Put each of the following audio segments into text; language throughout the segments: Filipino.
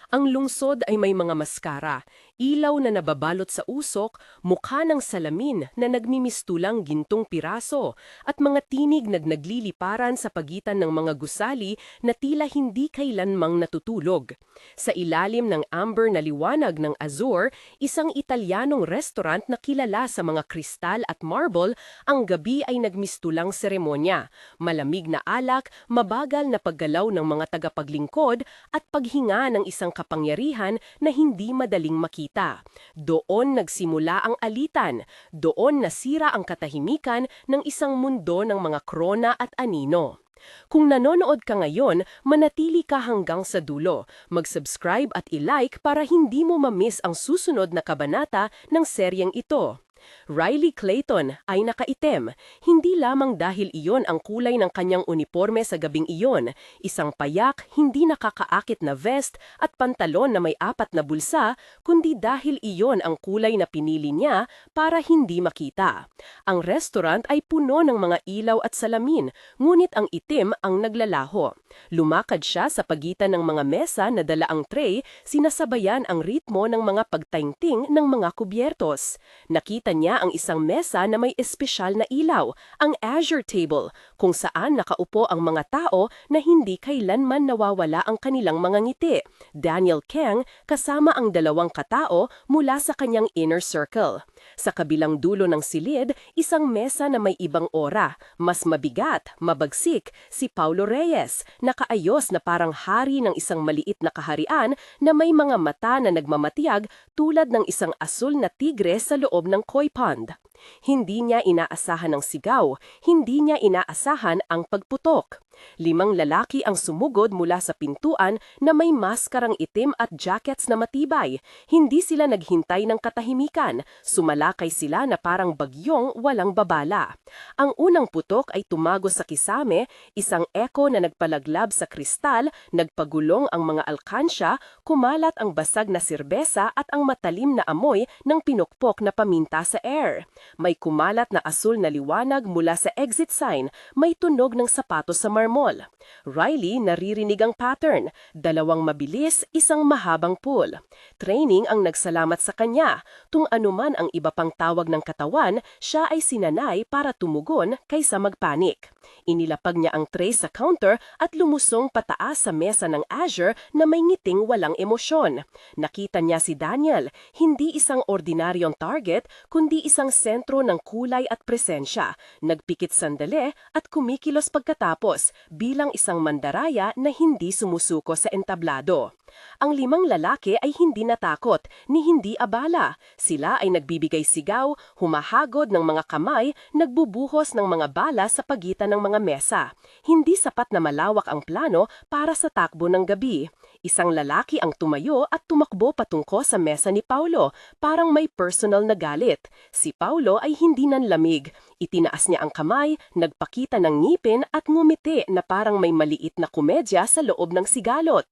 Ang lungsod ay may mga maskara, ilaw na nababalot sa usok, mukha ng salamin na nagmimistulang gintong piraso, at mga tinig na nagliliparan sa pagitan ng mga gusali na tila hindi kailanmang natutulog. Sa ilalim ng amber na liwanag ng azure, isang Italianong restaurant na kilala sa mga kristal at marble, ang gabi ay nagmistulang seremonya. Malamig na alak, mabagal na paggalaw ng mga tagapaglingkod, at paghinga ng isang kapangyarihan na hindi madaling makita. Doon nagsimula ang alitan, doon nasira ang katahimikan ng isang mundo ng mga krona at anino. Kung nanonood ka ngayon, manatili ka hanggang sa dulo. Mag-subscribe at i-like para hindi mo ma-miss ang susunod na kabanata ng seryeng ito. Riley Clayton ay nakaitim, hindi lamang dahil iyon ang kulay ng kanyang uniforme sa gabing iyon, isang payak, hindi nakakaakit na vest at pantalon na may 4 na bulsa, kundi dahil iyon ang kulay na pinili niya para hindi makita. Ang restaurant ay puno ng mga ilaw at salamin, ngunit ang itim ang naglalaho. Lumakad siya sa pagitan ng mga mesa na dala ang tray, sinasabayan ang ritmo ng mga pagtaingting ng mga kubyertos. Nakita niya ang isang mesa na may espesyal na ilaw, ang Azure Table, kung saan nakaupo ang mga tao na hindi kailanman nawawala ang kanilang mga ngiti. Daniel Kang kasama ang 2 katao mula sa kanyang inner circle. Sa kabilang dulo ng silid, isang mesa na may ibang aura, mas mabigat, mabagsik, si Paulo Reyes, nakaayos na parang hari ng isang maliit na kaharian na may mga mata na nagmamatiyag tulad ng isang asul na tigre sa loob ng koi pond. Hindi niya inaasahan ang sigaw, hindi niya inaasahan ang pagputok. 5 lalaki ang sumugod mula sa pintuan na may maskarang itim at jackets na matibay. Hindi sila naghintay ng katahimikan, sumalakay sila na parang bagyong walang babala. Ang unang putok ay tumago sa kisame, isang eko na nagpalaglab sa kristal, nagpagulong ang mga alkansya, kumalat ang basag na sirbesa at ang matalim na amoy ng pinukpok na paminta sa air. May kumalat na asul na liwanag mula sa exit sign, may tunog ng sapatos sa marmol. Riley naririnig ang pattern, 2 mabilis, isang mahabang pull. Training ang nagsalamat sa kanya, tung anuman ang iba pang tawag ng katawan, siya ay sinanay para tumugon kaysa magpanik. Inilapag niya ang tray sa counter at lumusong pataas sa mesa ng Azure na may ngiting walang emosyon. Nakita niya si Daniel, hindi isang ordinaryong target, kundi isang sentro ng kulay at presensya. Nagpikit sandali at kumikilos pagkatapos, bilang isang mandaraya na hindi sumusuko sa entablado. Ang 5 lalaki ay hindi natakot ni hindi abala. Sila ay nagbibigay sigaw, humahagod ng mga kamay, nagbubuhos ng mga bala sa pagitan ng mga mesa. Hindi sapat na malawak ang plano para sa takbo ng gabi. Isang lalaki ang tumayo at tumakbo patungko sa mesa ni Paulo, parang may personal na galit. Si Paulo ay hindi nanlamig. Itinaas niya ang kamay, nagpakita ng ngipin at ngumiti na parang may maliit na komedya sa loob ng sigalot.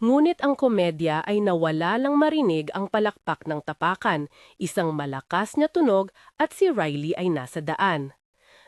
Ngunit ang komedya ay nawala lang marinig ang palakpak ng tapakan, isang malakas na tunog at si Riley ay nasa daan.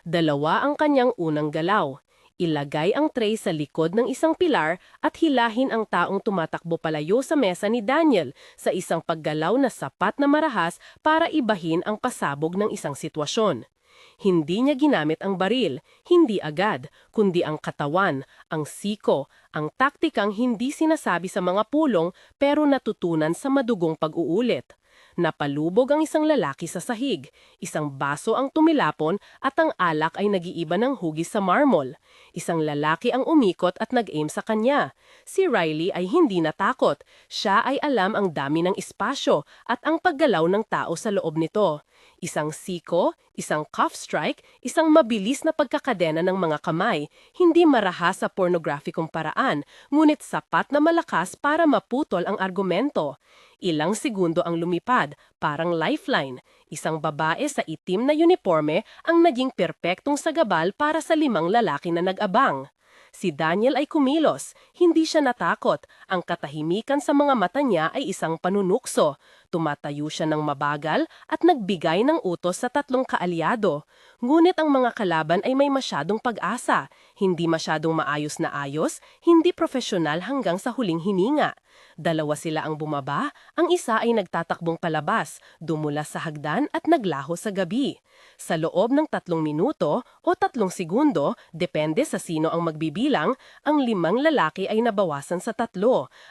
2 ang kanyang unang galaw. Ilagay ang tray sa likod ng isang pilar at hilahin ang taong tumatakbo palayo sa mesa ni Daniel sa isang paggalaw na sapat na marahas para ibahin ang pasabog ng isang sitwasyon. Hindi niya ginamit ang baril, hindi agad, kundi ang katawan, ang siko, ang taktikang hindi sinasabi sa mga pulong pero natutunan sa madugong pag-uulit. Napalubog ang isang lalaki sa sahig, isang baso ang tumilapon at ang alak ay nag-iiba ng hugis sa marmol. Isang lalaki ang umikot at nag-aim sa kanya. Si Riley ay hindi natakot, siya ay alam ang dami ng espasyo at ang paggalaw ng tao sa loob nito. Isang siko, isang cuff strike, isang mabilis na pagkakadena ng mga kamay, hindi marahas sa pornografikong paraan, ngunit sapat na malakas para maputol ang argumento. Ilang segundo ang lumipad, parang lifeline. Isang babae sa itim na uniforme ang naging perpektong sagabal para sa 5 lalaki na nag-abang. Si Daniel ay kumilos, hindi siya natakot. Ang katahimikan sa mga mata niya ay isang panunukso. Tumatayo siya ng mabagal at nagbigay ng utos sa 3 kaalyado. Ngunit ang mga kalaban ay may masyadong pag-asa, hindi masyadong maayos na ayos, hindi profesional hanggang sa huling hininga. 2 sila ang bumaba, ang isa ay nagtatakbong palabas, dumulas sa hagdan at naglaho sa gabi. Sa loob ng 3 minuto o 3 segundo, depende sa sino ang magbibilang, ang 5 lalaki ay nabawasan sa 3.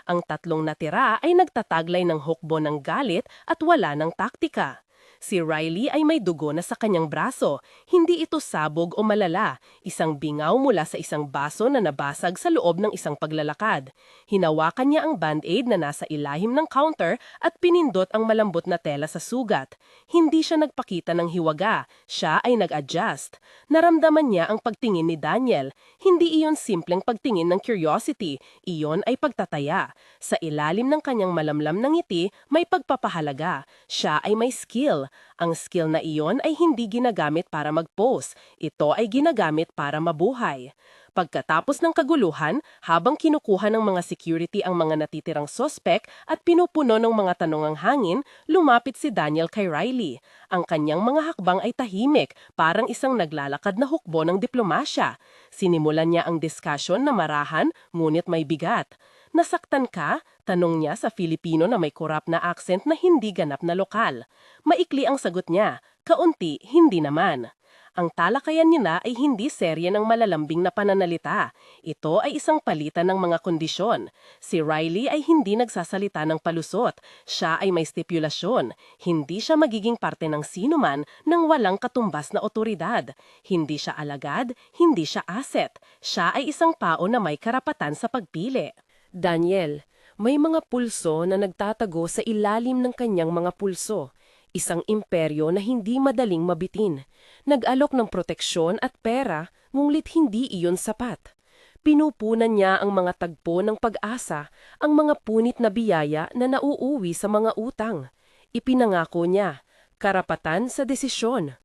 Ang 3 natira ay nagtataglay ng hukbo ng galit at wala ng taktika. Si Riley ay may dugo na sa kanyang braso. Hindi ito sabog o malala, isang bingaw mula sa isang baso na nabasag sa loob ng isang paglalakad. Hinawakan niya ang band-aid na nasa ilahim ng counter at pinindot ang malambot na tela sa sugat. Hindi siya nagpakita ng hiwaga, siya ay nag-adjust. Naramdaman niya ang pagtingin ni Daniel. Hindi iyon simpleng pagtingin ng curiosity, iyon ay pagtataya. Sa ilalim ng kanyang malamlam na ngiti, may pagpapahalaga. Siya ay may skill. Ang skill na iyon ay hindi ginagamit para mag-pose. Ito ay ginagamit para mabuhay. Pagkatapos ng kaguluhan, habang kinukuha ng mga security ang mga natitirang sospek at pinupuno ng mga tanong ang hangin, lumapit si Daniel kay Riley. Ang kanyang mga hakbang ay tahimik, parang isang naglalakad na hukbo ng diplomasya. Sinimulan niya ang diskusyon na marahan, ngunit may bigat. Nasaktan ka? Tanong niya sa Filipino na may korap na accent na hindi ganap na lokal. Maikli ang sagot niya, kaunti, hindi naman. Ang talakayan niya na ay hindi serye ng malalambing na pananalita. Ito ay isang palitan ng mga kondisyon. Si Riley ay hindi nagsasalita ng palusot. Siya ay may stipulasyon. Hindi siya magiging parte ng sinuman nang walang katumbas na otoridad. Hindi siya alagad, hindi siya asset. Siya ay isang tao na may karapatan sa pagpili. Daniel, may mga pulso na nagtatago sa ilalim ng kanyang mga pulso. Isang imperyo na hindi madaling mabitin. Nag-alok ng proteksyon at pera, ngunit hindi iyon sapat. Pinupunan niya ang mga tagpo ng pag-asa, ang mga punit na biyaya na nauuwi sa mga utang. Ipinangako niya, karapatan sa desisyon.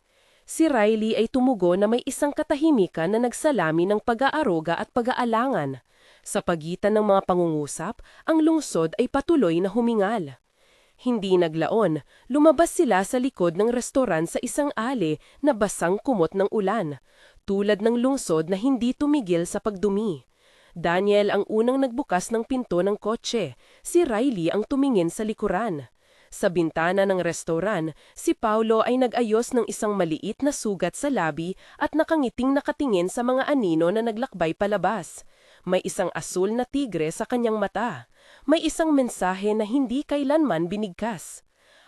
Si Riley ay tumugo na may isang katahimikan na nagsalami ng pag-aaruga at pag-aalangan. Sa pagitan ng mga pangungusap, ang lungsod ay patuloy na humingal. Hindi naglaon, lumabas sila sa likod ng restoran sa isang alley na basang kumot ng ulan, tulad ng lungsod na hindi tumigil sa pagdumi. Daniel ang unang nagbukas ng pinto ng kotse, si Riley ang tumingin sa likuran. Sa bintana ng restoran, si Paulo ay nag-ayos ng isang maliit na sugat sa labi at nakangiting nakatingin sa mga anino na naglakbay palabas. May isang asul na tigre sa kanyang mata. May isang mensahe na hindi kailanman binigkas.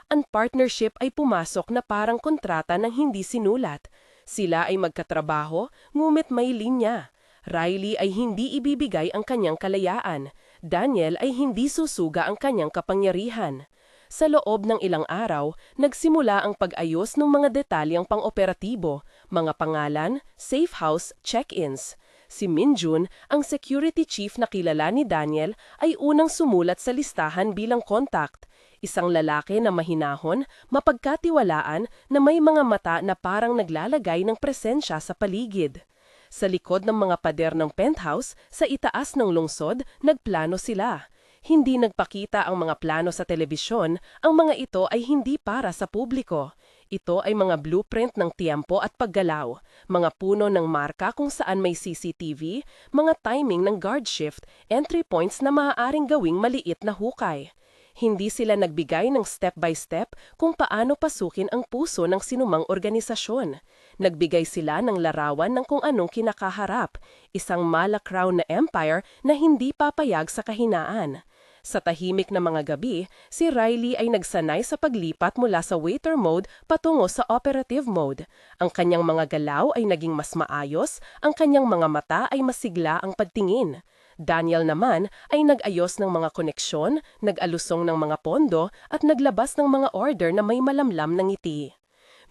Ang partnership ay pumasok na parang kontrata ng hindi sinulat. Sila ay magkatrabaho, ngunit may linya. Riley ay hindi ibibigay ang kanyang kalayaan. Daniel ay hindi susuga ang kanyang kapangyarihan. Sa loob ng ilang araw, nagsimula ang pag-ayos ng mga detalyang pang-operatibo, mga pangalan, safe house, check-ins. Si Minjun, ang security chief na kilala ni Daniel, ay unang sumulat sa listahan bilang contact. Isang lalaki na mahinahon, mapagkatiwalaan na may mga mata na parang naglalagay ng presensya sa paligid. Sa likod ng mga pader ng penthouse, sa itaas ng lungsod, nagplano sila. Hindi nagpakita ang mga plano sa telebisyon, ang mga ito ay hindi para sa publiko. Ito ay mga blueprint ng tiempo at paggalaw, mga puno ng marka kung saan may CCTV, mga timing ng guard shift, entry points na maaaring gawing maliit na hukay. Hindi sila nagbigay ng step-by-step kung paano pasukin ang puso ng sinumang organisasyon. Nagbigay sila ng larawan ng kung anong kinakaharap, isang malakraw na empire na hindi papayag sa kahinaan. Sa tahimik na mga gabi, si Riley ay nagsanay sa paglipat mula sa waiter mode patungo sa operative mode. Ang kanyang mga galaw ay naging mas maayos, ang kanyang mga mata ay masigla ang pagtingin. Daniel naman ay nag-ayos ng mga koneksyon, nag-alusong ng mga pondo at naglabas ng mga order na may malamlam ng ngiti.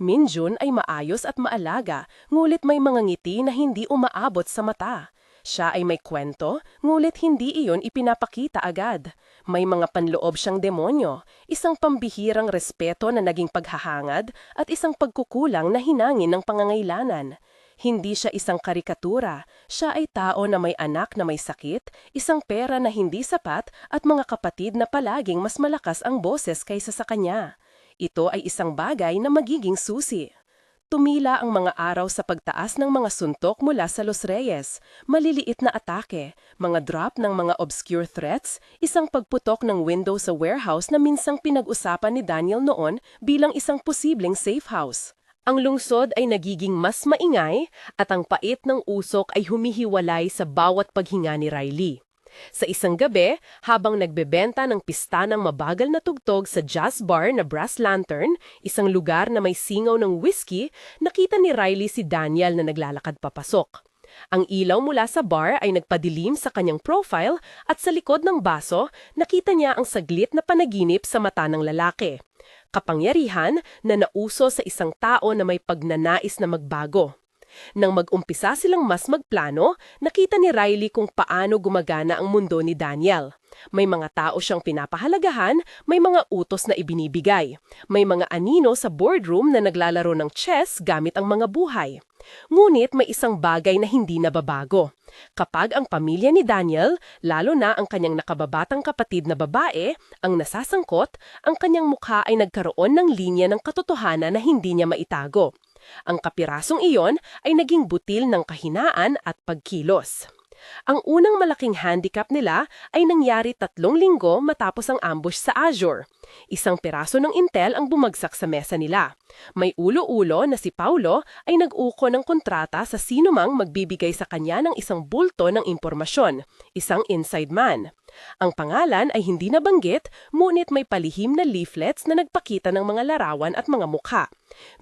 Minjun ay maayos at maalaga, ngulit may mga ngiti na hindi umaabot sa mata. Siya ay may kwento, ngulit hindi iyon ipinapakita agad. May mga panloob siyang demonyo, isang pambihirang respeto na naging paghahangad at isang pagkukulang na hinangin ng pangangailanan. Hindi siya isang karikatura. Siya ay tao na may anak na may sakit, isang pera na hindi sapat, at mga kapatid na palaging mas malakas ang boses kaysa sa kanya. Ito ay isang bagay na magiging susi. Tumila ang mga araw sa pagtaas ng mga suntok mula sa Los Reyes, maliliit na atake, mga drop ng mga obscure threats, isang pagputok ng window sa warehouse na minsang pinag-usapan ni Daniel noon bilang isang posibleng safe house. Ang lungsod ay nagiging mas maingay at ang pait ng usok ay humihiwalay sa bawat paghinga ni Riley. Sa isang gabi, habang nagbebenta ng pista ng mabagal na tugtog sa jazz bar na Brass Lantern, isang lugar na may singaw ng whiskey, nakita ni Riley si Daniel na naglalakad papasok. Ang ilaw mula sa bar ay nagpadilim sa kanyang profile at sa likod ng baso, nakita niya ang saglit na panaginip sa mata ng lalaki. Kapangyarihan na nauso sa isang tao na may pagnanais na magbago. Nang mag-umpisa silang mas magplano, nakita ni Riley kung paano gumagana ang mundo ni Daniel. May mga tao siyang pinapahalagahan, may mga utos na ibinibigay. May mga anino sa boardroom na naglalaro ng chess gamit ang mga buhay. Ngunit may isang bagay na hindi nababago. Kapag ang pamilya ni Daniel, lalo na ang kanyang nakababatang kapatid na babae, ang nasasangkot, ang kanyang mukha ay nagkaroon ng linya ng katotohanan na hindi niya maitago. Ang kapirasong iyon ay naging butil ng kahinaan at pagkilos. Ang unang malaking handicap nila ay nangyari 3 linggo matapos ang ambush sa Azure. Isang piraso ng intel ang bumagsak sa mesa nila. May ulo-ulo na si Paulo ay nag-uko ng kontrata sa sinumang magbibigay sa kanya ng isang bulto ng impormasyon, isang inside man. Ang pangalan ay hindi nabanggit, ngunit may palihim na leaflets na nagpakita ng mga larawan at mga mukha.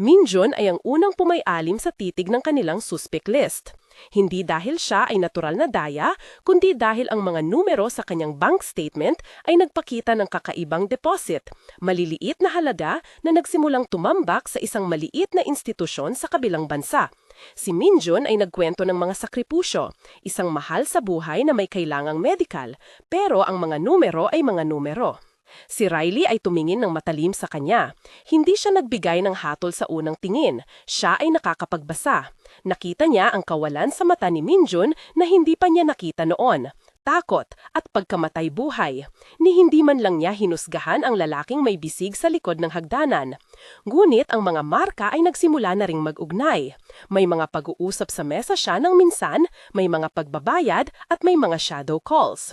Minjun ay ang unang pumay-alim sa titig ng kanilang suspect list. Hindi dahil siya ay natural na daya, kundi dahil ang mga numero sa kanyang bank statement ay nagpakita ng kakaibang deposit, maliliit na halaga na nagsimulang tumambak sa isang maliit na institusyon sa kabilang bansa. Si Minjun ay nagkwento ng mga sakripusyo, isang mahal sa buhay na may kailangang medical, pero ang mga numero ay mga numero. Si Riley ay tumingin ng matalim sa kanya. Hindi siya nagbigay ng hatol sa unang tingin. Siya ay nakakapagbasa. Nakita niya ang kawalan sa mata ni Minjun na hindi pa niya nakita noon. Takot at pagkamatay buhay. Ni hindi man lang niya hinusgahan ang lalaking may bisig sa likod ng hagdanan. Ngunit ang mga marka ay nagsimula na ring mag-ugnay. May mga pag-uusap sa mesa siya ng minsan, may mga pagbabayad at may mga shadow calls.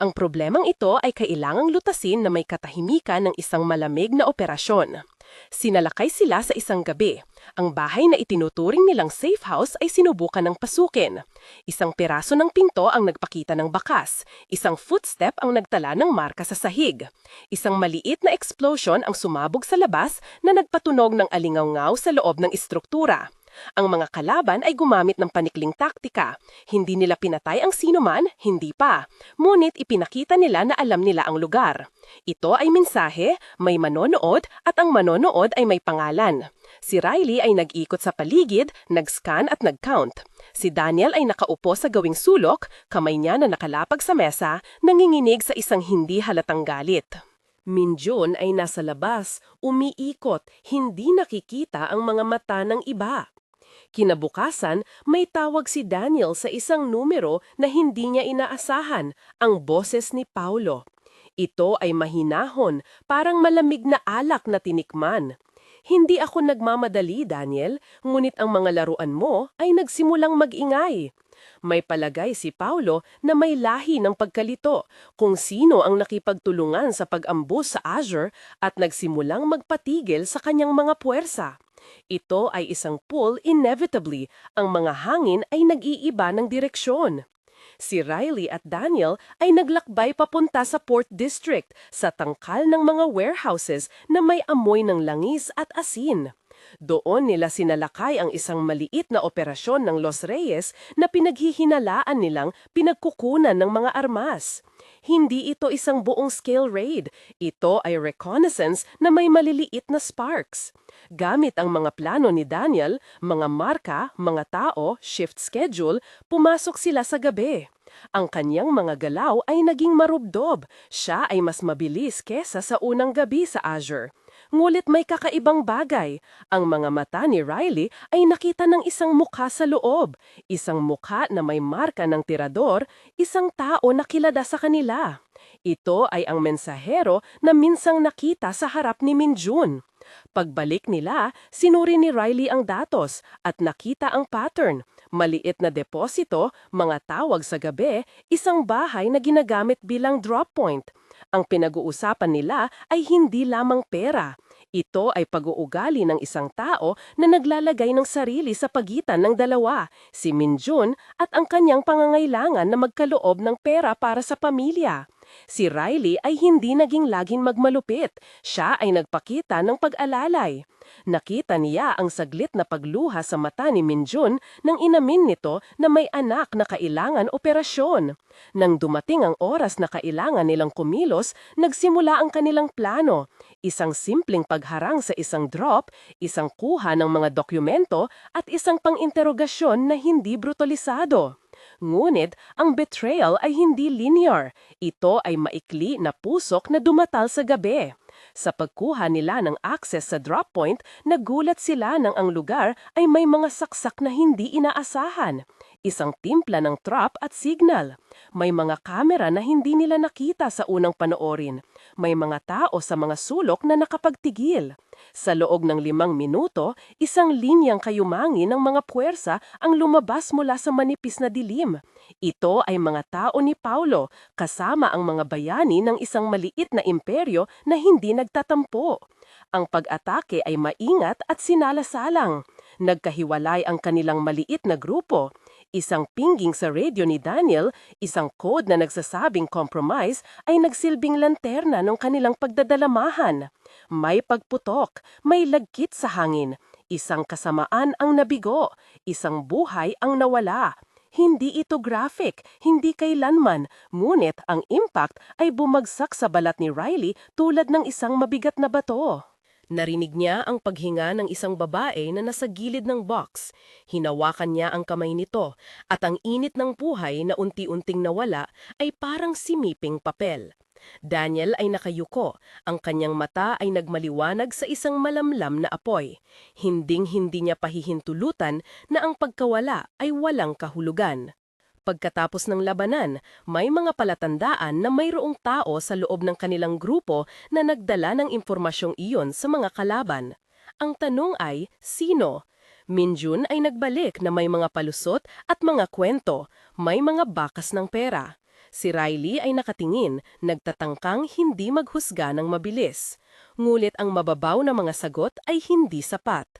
Ang problemang ito ay kailangang lutasin na may katahimikan ng isang malamig na operasyon. Sinalakay sila sa isang gabi. Ang bahay na itinuturing nilang safe house ay sinubukan ng pasukin. Isang piraso ng pinto ang nagpakita ng bakas. Isang footstep ang nagtala ng marka sa sahig. Isang maliit na explosion ang sumabog sa labas na nagpatunog ng alingawngaw sa loob ng istruktura. Ang mga kalaban ay gumamit ng panikling taktika. Hindi nila pinatay ang sinuman, hindi pa. Ngunit ipinakita nila na alam nila ang lugar. Ito ay mensahe, may manonood at ang manonood ay may pangalan. Si Riley ay nag-ikot sa paligid, nag-scan at nag-count. Si Daniel ay nakaupo sa gawing sulok, kamay niya na nakalapag sa mesa, nanginginig sa isang hindi halatang galit. Minjun ay nasa labas, umiikot, hindi nakikita ang mga mata ng iba. Kinabukasan, may tawag si Daniel sa isang numero na hindi niya inaasahan, ang boses ni Paulo. Ito ay mahinahon, parang malamig na alak na tinikman. Hindi ako nagmamadali, Daniel, ngunit ang mga laruan mo ay nagsimulang mag-ingay. May palagay si Paulo na may lahi ng pagkalito kung sino ang nakipagtulungan sa pag-ambus sa Azure at nagsimulang magpatigil sa kanyang mga puwersa. Ito ay isang pull inevitably, ang mga hangin ay nag-iiba ng direksyon. Si Riley at Daniel ay naglakbay papunta sa Port District sa tangkal ng mga warehouses na may amoy ng langis at asin. Doon nila sinalakay ang isang maliit na operasyon ng Los Reyes na pinaghihinalaan nilang pinagkukunan ng mga armas. Hindi ito isang buong scale raid. Ito ay reconnaissance na may maliliit na sparks. Gamit ang mga plano ni Daniel, mga marka, mga tao, shift schedule, pumasok sila sa gabi. Ang kanyang mga galaw ay naging marubdob. Siya ay mas mabilis kesa sa unang gabi sa Azure. Ngulit may kakaibang bagay. Ang mga mata ni Riley ay nakita ng isang mukha sa loob. Isang mukha na may marka ng tirador, isang tao na kilala sa kanila. Ito ay ang mensahero na minsang nakita sa harap ni Minjun. Pagbalik nila, sinuri ni Riley ang datos at nakita ang pattern. Maliit na deposito, mga tawag sa gabi, isang bahay na ginagamit bilang drop point. Ang pinag-uusapan nila ay hindi lamang pera. Ito ay pag-uugali ng isang tao na naglalagay ng sarili sa pagitan ng dalawa, si Minjun at ang kanyang pangangailangan na magkaloob ng pera para sa pamilya. Si Riley ay hindi naging laging magmalupit. Siya ay nagpakita ng pag-alalay. Nakita niya ang saglit na pagluha sa mata ni Minjun nang inamin nito na may anak na kailangan operasyon. Nang dumating ang oras na kailangan nilang kumilos, nagsimula ang kanilang plano. Isang simpleng pagharang sa isang drop, isang kuha ng mga dokumento at isang pang-interogasyon na hindi brutalisado. Ngunit, ang betrayal ay hindi linear. Ito ay maikli na pusok na dumatal sa gabi. Sa pagkuha nila ng access sa drop point, nagulat sila nang ang lugar ay may mga saksak na hindi inaasahan. Isang timpla ng trap at signal. May mga kamera na hindi nila nakita sa unang panoorin. May mga tao sa mga sulok na nakapagtigil. Sa loob ng 5 minuto, isang linyang kayumangi ng mga puwersa ang lumabas mula sa manipis na dilim. Ito ay mga tao ni Paulo, kasama ang mga bayani ng isang maliit na imperyo na hindi nagtatampo. Ang pag-atake ay maingat at sinalasalang. Nagkahiwalay ang kanilang maliit na grupo. Isang pingging sa radio ni Daniel, isang code na nagsasabing compromise ay nagsilbing lanterna ng kanilang pagdadalamahan. May pagputok, may lagkit sa hangin, isang kasamaan ang nabigo, isang buhay ang nawala. Hindi ito graphic, hindi kailanman, ngunit ang impact ay bumagsak sa balat ni Riley tulad ng isang mabigat na bato. Narinig niya ang paghinga ng isang babae na nasa gilid ng box. Hinawakan niya ang kamay nito at ang init ng buhay na unti-unting nawala ay parang simiping papel. Daniel ay nakayuko, ang kanyang mata ay nagmaliwanag sa isang malamlam na apoy. Hinding-hindi niya pahihintulutan na ang pagkawala ay walang kahulugan. Pagkatapos ng labanan, may mga palatandaan na mayroong tao sa loob ng kanilang grupo na nagdala ng impormasyong iyon sa mga kalaban. Ang tanong ay, sino? Minjun ay nagbalik na may mga palusot at mga kwento, may mga bakas ng pera. Si Riley ay nakatingin, nagtatangkang hindi maghusga ng mabilis. Ngulit ang mababaw na mga sagot ay hindi sapat.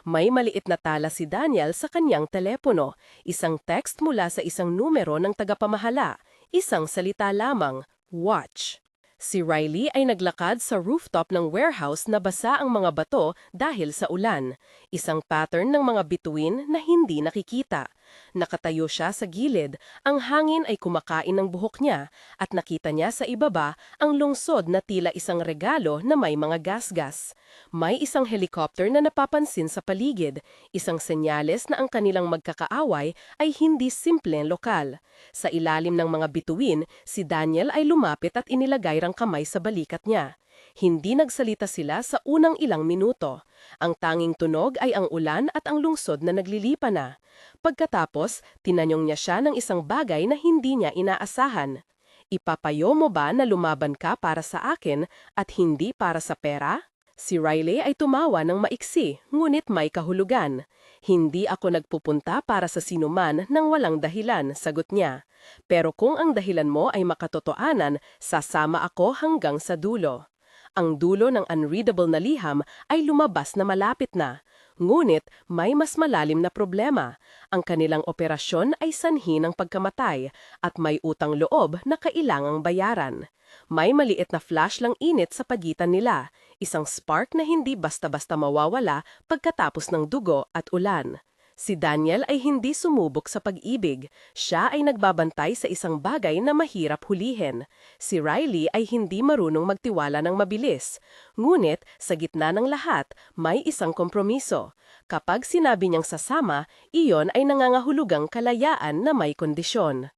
May maliit na tala si Daniel sa kanyang telepono, isang text mula sa isang numero ng tagapamahala, isang salita lamang, watch. Si Riley ay naglakad sa rooftop ng warehouse na basa ang mga bato dahil sa ulan, isang pattern ng mga bituin na hindi nakikita. Nakatayo siya sa gilid, ang hangin ay kumakain ng buhok niya at nakita niya sa ibaba ang lungsod na tila isang regalo na may mga gasgas. May isang helicopter na napapansin sa paligid, isang senyales na ang kanilang magkakaaway ay hindi simpleng lokal. Sa ilalim ng mga bituin, si Daniel ay lumapit at inilagay ang kamay sa balikat niya. Hindi nagsalita sila sa unang ilang minuto. Ang tanging tunog ay ang ulan at ang lungsod na naglilipa na. Pagkatapos, tinanong niya siya ng isang bagay na hindi niya inaasahan. Ipapayo mo ba na lumaban ka para sa akin at hindi para sa pera? Si Riley ay tumawa ng maiksi, ngunit may kahulugan. Hindi ako nagpupunta para sa sinuman nang walang dahilan, sagot niya. Pero kung ang dahilan mo ay makatotohanan, sasama ako hanggang sa dulo. Ang dulo ng unreadable na liham ay lumabas na malapit na. Ngunit may mas malalim na problema. Ang kanilang operasyon ay sanhi ng pagkamatay at may utang loob na kailangang bayaran. May maliit na flash lang init sa pagitan nila, isang spark na hindi basta-basta mawawala pagkatapos ng dugo at ulan. Si Daniel ay hindi sumubok sa pag-ibig. Siya ay nagbabantay sa isang bagay na mahirap hulihin. Si Riley ay hindi marunong magtiwala ng mabilis. Ngunit, sa gitna ng lahat, may isang kompromiso. Kapag sinabi niyang sasama, iyon ay nangangahulugang kalayaan na may kondisyon.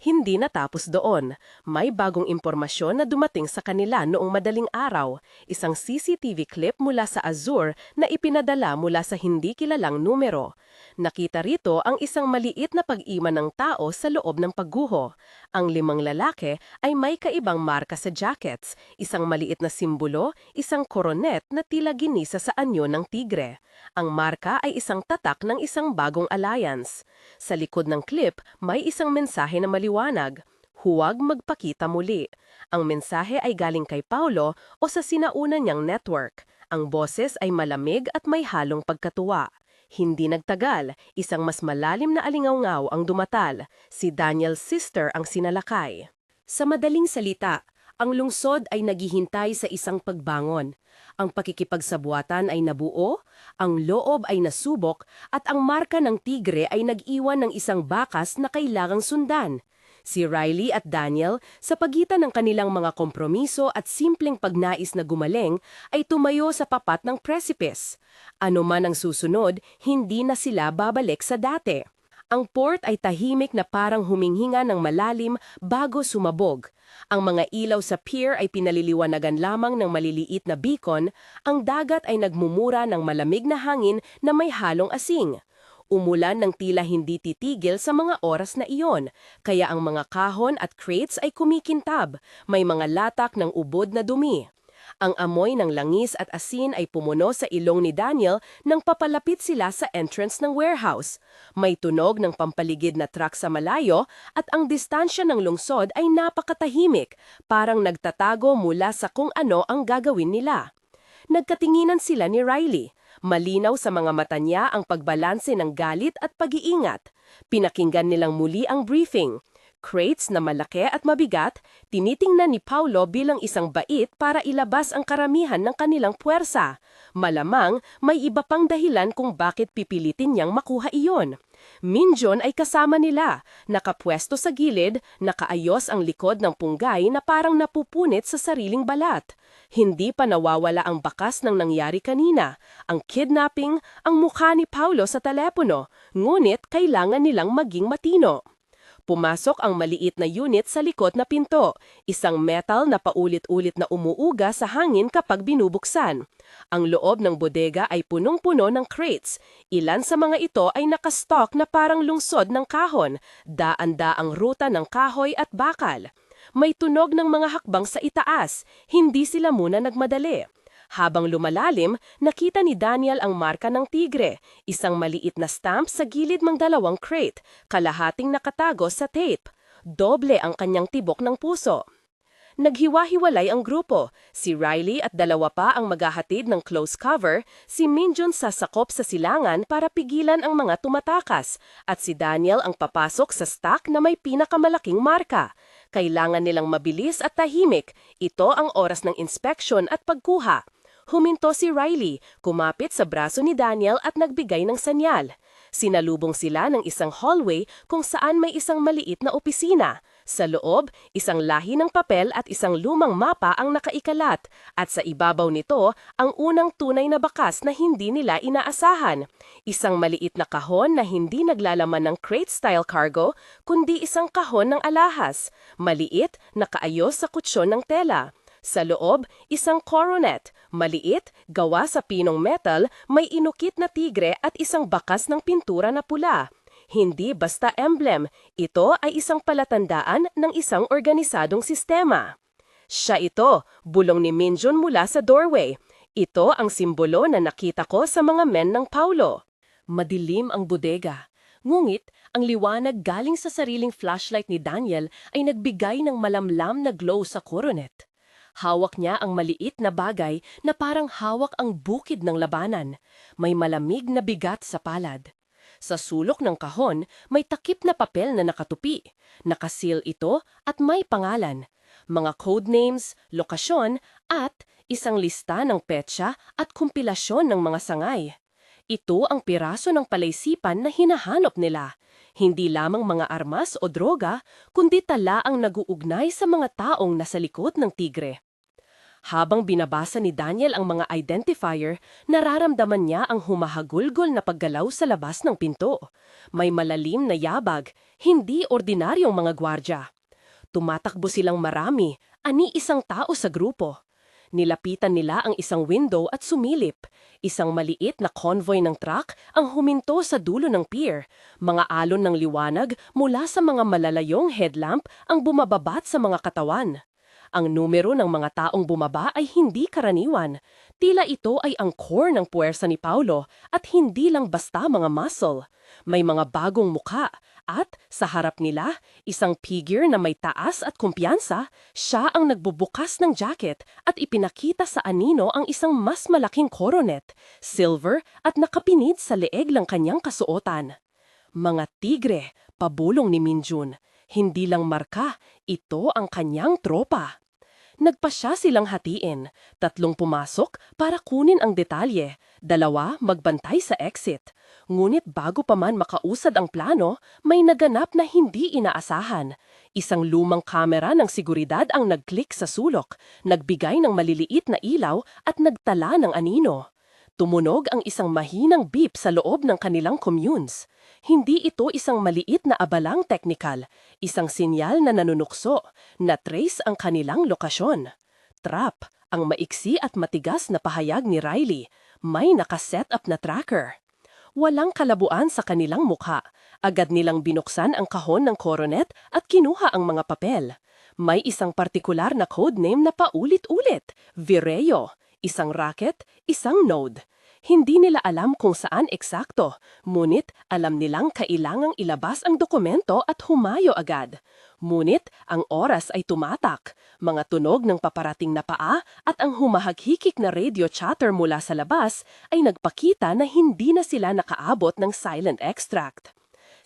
Hindi natapos doon. May bagong impormasyon na dumating sa kanila noong madaling araw. Isang CCTV clip mula sa Azure na ipinadala mula sa hindi kilalang numero. Nakita rito ang isang maliit na pag-iwan ng tao sa loob ng pagguho. Ang 5 lalaki ay may kaibang marka sa jackets, isang maliit na simbolo, isang koronet na tila ginisa sa anyo ng tigre. Ang marka ay isang tatak ng isang bagong alliance. Sa likod ng clip, may isang mensahe na maliwanag. Huwag magpakita muli. Ang mensahe ay galing kay Paulo o sa sinauna niyang network. Ang boses ay malamig at may halong pagkatuwa. Hindi nagtagal, isang mas malalim na alingawngaw ang dumatal. Si Daniel's sister ang sinalakay. Sa madaling salita, ang lungsod ay naghihintay sa isang pagbangon. Ang pakikipagsabuatan ay nabuo, ang loob ay nasubok, at ang marka ng tigre ay nag-iwan ng isang bakas na kailangang sundan. Si Riley at Daniel, sa pagitan ng kanilang mga kompromiso at simpleng pagnais na gumaling, ay tumayo sa papat ng precipice. Ano man ang susunod, hindi na sila babalik sa dati. Ang port ay tahimik na parang huminghinga ng malalim bago sumabog. Ang mga ilaw sa pier ay pinaliliwanagan lamang ng maliliit na beacon, ang dagat ay nagmumura ng malamig na hangin na may halong asing. Umulan ng tila hindi titigil sa mga oras na iyon, kaya ang mga kahon at crates ay kumikintab, may mga latak ng ubod na dumi. Ang amoy ng langis at asin ay pumuno sa ilong ni Daniel nang papalapit sila sa entrance ng warehouse. May tunog ng pampaligid na truck sa malayo at ang distansya ng lungsod ay napakatahimik, parang nagtatago mula sa kung ano ang gagawin nila. Nagkatinginan sila ni Riley. Malinaw sa mga mata niya ang pagbalanse ng galit at pag-iingat. Pinakinggan nilang muli ang briefing. Crates na malaki at mabigat, tinitingnan ni Paulo bilang isang bait para ilabas ang karamihan ng kanilang puwersa. Malamang may iba pang dahilan kung bakit pipilitin niyang makuha iyon. Minjon ay kasama nila, nakapwesto sa gilid, nakaayos ang likod ng punggay na parang napupunit sa sariling balat. Hindi pa nawawala ang bakas ng nangyari kanina, ang kidnapping, ang mukha ni Paulo sa telepono, ngunit kailangan nilang maging matino. Pumasok ang maliit na unit sa likod na pinto, isang metal na paulit-ulit na umuuga sa hangin kapag binubuksan. Ang loob ng bodega ay punong-puno ng crates. Ilan sa mga ito ay nakastock na parang lungsod ng kahon, daan-daang ruta ng kahoy at bakal. May tunog ng mga hakbang sa itaas, hindi sila muna nagmadali. Habang lumalalim, nakita ni Daniel ang marka ng tigre, isang maliit na stamp sa gilid ng 2 crate, kalahating nakatago sa tape. Doble ang kanyang tibok ng puso. Naghiwa-hiwalay ang grupo. Si Riley at 2 pa ang maghahatid ng close cover, si Minjon sasakop sa silangan para pigilan ang mga tumatakas, at si Daniel ang papasok sa stack na may pinakamalaking marka. Kailangan nilang mabilis at tahimik. Ito ang oras ng inspection at pagkuha. Huminto si Riley, kumapit sa braso ni Daniel at nagbigay ng sanyal. Sinalubong sila ng isang hallway kung saan may isang maliit na opisina. Sa loob, isang lahi ng papel at isang lumang mapa ang nakaikalat, at sa ibabaw nito, ang unang tunay na bakas na hindi nila inaasahan. Isang maliit na kahon na hindi naglalaman ng crate-style cargo, kundi isang kahon ng alahas. Maliit, nakaayos sa kutsyon ng tela. Sa loob, isang coronet, maliit, gawa sa pinong metal, may inukit na tigre at isang bakas ng pintura na pula. Hindi basta emblem, ito ay isang palatandaan ng isang organisadong sistema. Siya ito, bulong ni Minjon mula sa doorway. Ito ang simbolo na nakita ko sa mga men ng Paulo. Madilim ang bodega. Ngunit, ang liwanag galing sa sariling flashlight ni Daniel ay nagbigay ng malamlam na glow sa coronet. Hawak niya ang maliit na bagay na parang hawak ang bukid ng labanan. May malamig na bigat sa palad. Sa sulok ng kahon, may takip na papel na nakatupi. Nakasil ito at may pangalan. Mga codenames, lokasyon, at isang lista ng petsa at kumpilasyon ng mga sangay. Ito ang piraso ng palaysipan na hinahanap nila. Hindi lamang mga armas o droga, kundi tala ang naguugnay sa mga taong nasa likod ng tigre. Habang binabasa ni Daniel ang mga identifier, nararamdaman niya ang humahagulgol na paggalaw sa labas ng pinto. May malalim na yabag, hindi ordinaryong mga gwardya. Tumatakbo silang marami, ani isang tao sa grupo. Nilapitan nila ang isang window at sumilip. Isang maliit na convoy ng truck ang huminto sa dulo ng pier. Mga alon ng liwanag mula sa mga malalayong headlamp ang bumababat sa mga katawan. Ang numero ng mga taong bumaba ay hindi karaniwan. Tila ito ay ang core ng puwersa ni Paulo at hindi lang basta mga muscle. May mga bagong mukha at sa harap nila, isang figure na may taas at kumpiyansa, siya ang nagbubukas ng jacket at ipinakita sa anino ang isang mas malaking coronet, silver at nakapinid sa leeg ng kanyang kasuotan. Mga tigre, pabulong ni Minjun. Hindi lang marka, ito ang kanyang tropa. Nagpasya silang hatiin, 3 pumasok para kunin ang detalye, 2 magbantay sa exit. Ngunit bago pa man makausad ang plano, may naganap na hindi inaasahan. Isang lumang kamera ng seguridad ang nag-click sa sulok, nagbigay ng maliliit na ilaw at nagtala ng anino. Tumunog ang isang mahinang beep sa loob ng kanilang communes. Hindi ito isang maliit na abalang teknikal, isang sinyal na nanunukso, na trace ang kanilang lokasyon. Trap, ang maiksi at matigas na pahayag ni Riley, may nakaset up na tracker. Walang kalabuan sa kanilang mukha. Agad nilang binuksan ang kahon ng coronet at kinuha ang mga papel. May isang partikular na codename na paulit-ulit, Vireo. Isang racket, isang node. Hindi nila alam kung saan eksakto, ngunit alam nilang kailangang ilabas ang dokumento at humayo agad. Ngunit ang oras ay tumatak, mga tunog ng paparating na paa at ang humahaghikik na radio chatter mula sa labas ay nagpakita na hindi na sila nakaabot ng silent extract.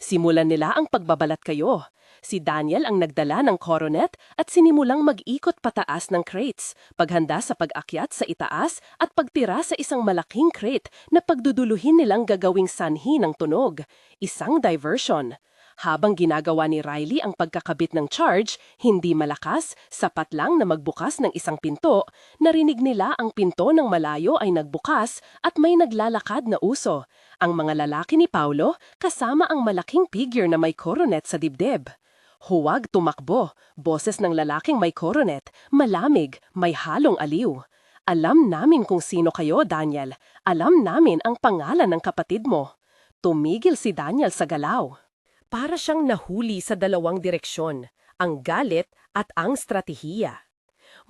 Simulan nila ang pagbabalat kayo. Si Daniel ang nagdala ng coronet at sinimulang mag-ikot pataas ng crates, paghanda sa pag-akyat sa itaas at pagtira sa isang malaking crate na pagduduluhin nilang gagawing sanhi ng tunog, isang diversion. Habang ginagawa ni Riley ang pagkakabit ng charge, hindi malakas, sapat lang na magbukas ng isang pinto, narinig nila ang pinto ng malayo ay nagbukas at may naglalakad na uso. Ang mga lalaki ni Paulo kasama ang malaking figure na may coronet sa dibdib. Huwag tumakbo, boses ng lalaking may coronet, malamig, may halong aliw. Alam namin kung sino kayo, Daniel. Alam namin ang pangalan ng kapatid mo. Tumigil si Daniel sa galaw. Para siyang nahuli sa 2 direksyon, ang galit at ang stratehiya.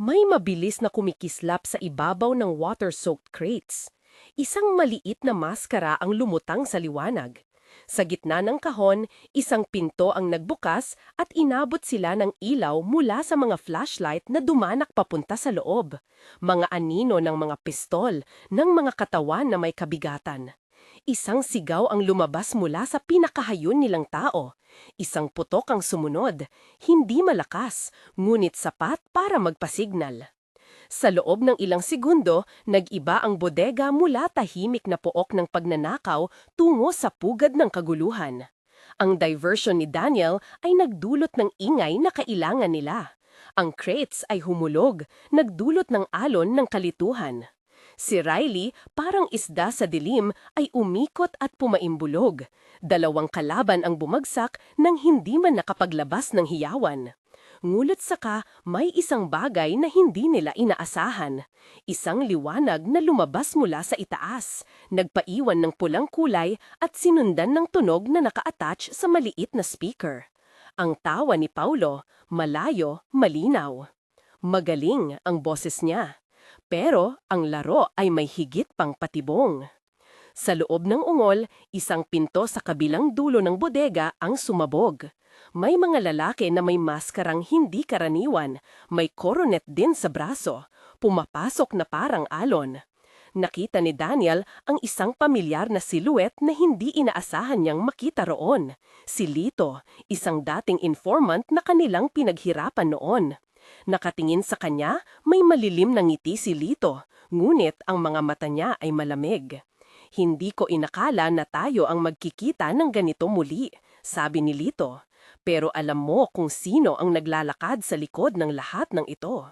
May mabilis na kumikislap sa ibabaw ng water-soaked crates. Isang maliit na maskara ang lumutang sa liwanag. Sa gitna ng kahon, isang pinto ang nagbukas at inabot sila ng ilaw mula sa mga flashlight na dumanak papunta sa loob. Mga anino ng mga pistol, ng mga katawan na may kabigatan. Isang sigaw ang lumabas mula sa pinakahayon nilang tao. Isang putok ang sumunod, hindi malakas, ngunit sapat para magpasignal. Sa loob ng ilang segundo, nag-iba ang bodega mula tahimik na pook ng pagnanakaw tungo sa pugad ng kaguluhan. Ang diversion ni Daniel ay nagdulot ng ingay na kailangan nila. Ang crates ay humulog, nagdulot ng alon ng kalituhan. Si Riley, parang isda sa dilim, ay umikot at pumaimbulog. 2 kalaban ang bumagsak nang hindi man nakapaglabas ng hiyawan. Ngulit saka may isang bagay na hindi nila inaasahan. Isang liwanag na lumabas mula sa itaas, nagpaiwan ng pulang kulay at sinundan ng tunog na naka-attach sa maliit na speaker. Ang tawa ni Paulo, malayo, malinaw. Magaling ang boses niya. Pero ang laro ay may higit pang patibong. Sa loob ng ungol, isang pinto sa kabilang dulo ng bodega ang sumabog. May mga lalaki na may maskarang hindi karaniwan, may coronet din sa braso, pumapasok na parang alon. Nakita ni Daniel ang isang pamilyar na silhouette na hindi inaasahan niyang makita roon. Si Lito, isang dating informant na kanilang pinaghirapan noon. Nakatingin sa kanya, may malilim na ngiti si Lito, ngunit ang mga mata niya ay malamig. Hindi ko inakala na tayo ang magkikita ng ganito muli, sabi ni Lito. Pero alam mo kung sino ang naglalakad sa likod ng lahat ng ito.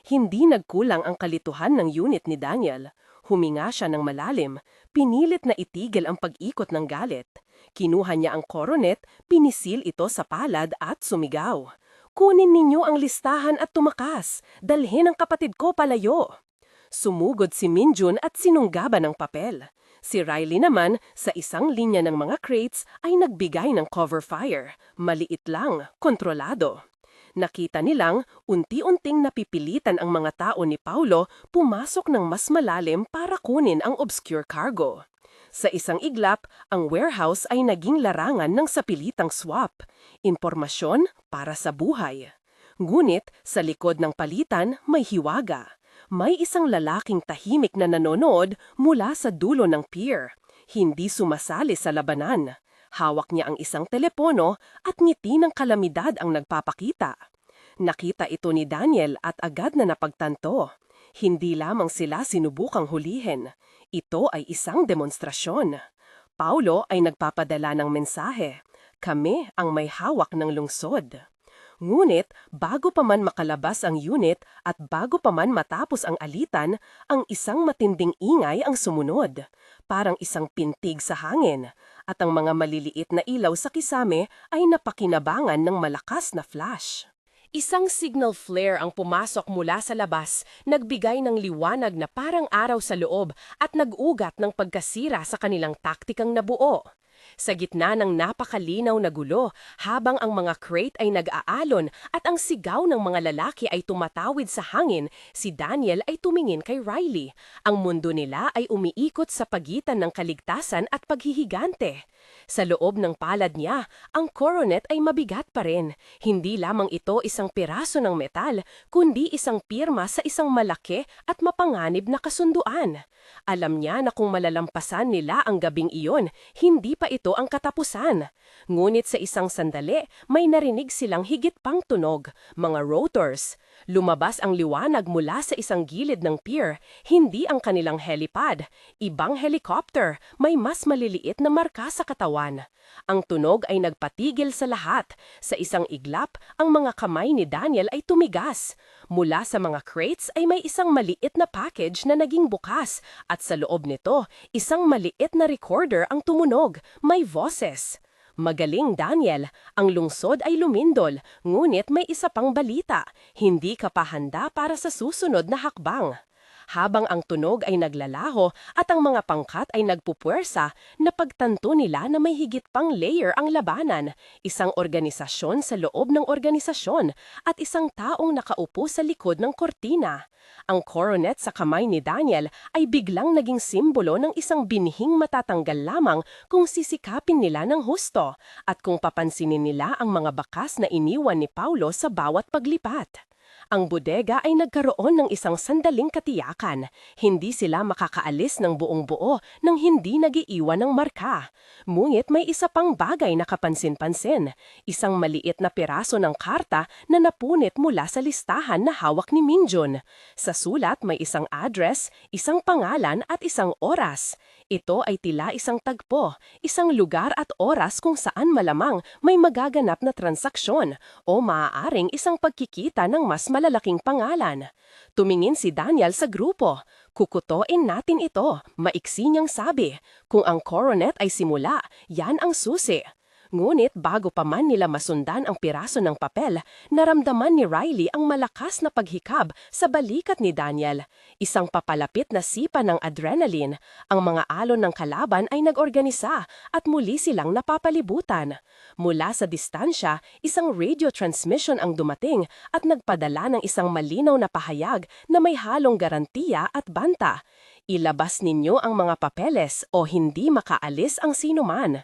Hindi nagkulang ang kalituhan ng unit ni Daniel. Huminga siya ng malalim, pinilit na itigil ang pag-ikot ng galit. Kinuha niya ang coronet, pinisil ito sa palad at sumigaw. Kunin ninyo ang listahan at tumakas. Dalhin ang kapatid ko palayo. Sumugod si Minjun at sinunggaban ng papel. Si Riley naman, sa isang linya ng mga crates, ay nagbigay ng cover fire. Maliit lang, kontrolado. Nakita nilang unti-unting napipilitan ang mga tao ni Paulo pumasok ng mas malalim para kunin ang obscure cargo. Sa isang iglap, ang warehouse ay naging larangan ng sapilitang swap. Impormasyon para sa buhay. Ngunit sa likod ng palitan may hiwaga. May isang lalaking tahimik na nanonood mula sa dulo ng pier. Hindi sumasali sa labanan. Hawak niya ang isang telepono at ngiti ng kalamidad ang nagpapakita. Nakita ito ni Daniel at agad na napagtanto. Hindi lamang sila sinubukang hulihin. Ito ay isang demonstrasyon. Paulo ay nagpapadala ng mensahe. Kami ang may hawak ng lungsod. Ngunit bago pa man makalabas ang unit at bago pa man matapos ang alitan, ang isang matinding ingay ang sumunod. Parang isang pintig sa hangin. At ang mga maliliit na ilaw sa kisame ay napakinabangan ng malakas na flash. Isang signal flare ang pumasok mula sa labas, nagbigay ng liwanag na parang araw sa loob at nag-ugat ng pagkasira sa kanilang taktikang nabuo. Sa gitna ng napakalinaw na gulo, habang ang mga crate ay nag-aalon at ang sigaw ng mga lalaki ay tumatawid sa hangin, si Daniel ay tumingin kay Riley. Ang mundo nila ay umiikot sa pagitan ng kaligtasan at paghihigante. Sa loob ng palad niya, ang coronet ay mabigat pa rin. Hindi lamang ito isang piraso ng metal, kundi isang pirma sa isang malaki at mapanganib na kasunduan. Alam niya na kung malalampasan nila ang gabing iyon, hindi pa ito ang katapusan. Ngunit sa isang sandali, may narinig silang higit pang tunog, mga rotors. Lumabas ang liwanag mula sa isang gilid ng pier, hindi ang kanilang helipad. Ibang helicopter, may mas maliliit na marka sa katawan. Ang tunog ay nagpatigil sa lahat. Sa isang iglap, ang mga kamay ni Daniel ay tumigas. Mula sa mga crates ay may isang maliit na package na naging bukas at sa loob nito, isang maliit na recorder ang tumunog. May boses. Magaling, Daniel. Ang lungsod ay lumindol, ngunit may isa pang balita. Hindi ka pa handa para sa susunod na hakbang. Habang ang tunog ay naglalaho at ang mga pangkat ay nagpupuwersa, napagtanto nila na may higit pang layer ang labanan, isang organisasyon sa loob ng organisasyon at isang taong nakaupo sa likod ng kortina. Ang coronet sa kamay ni Daniel ay biglang naging simbolo ng isang binhing matatanggal lamang kung sisikapin nila ng husto at kung papansinin nila ang mga bakas na iniwan ni Paulo sa bawat paglipat. Ang bodega ay nagkaroon ng isang sandaling katiyakan. Hindi sila makakaalis ng buong buo nang hindi nagiiwan ng marka. Ngunit may isa pang bagay na kapansin-pansin. Isang maliit na piraso ng karta na napunit mula sa listahan na hawak ni Minjun. Sa sulat may isang address, isang pangalan at isang oras. Ito ay tila isang tagpo, isang lugar at oras kung saan malamang may magaganap na transaksyon o maaaring isang pagkikita ng mas malalaking pangalan. Tumingin si Daniel sa grupo. Kukutoin natin ito, maiksi niyang sabi. Kung ang coronet ay simula, yan ang susi. Ngunit bago pa man nila masundan ang piraso ng papel, naramdaman ni Riley ang malakas na paghikab sa balikat ni Daniel. Isang papalapit na sipa ng adrenaline. Ang mga alon ng kalaban ay nag-organisa at muli silang napapalibutan. Mula sa distansya, isang radio transmission ang dumating at nagpadala ng isang malinaw na pahayag na may halong garantiya at banta. Ilabas ninyo ang mga papeles o hindi makaalis ang sinuman.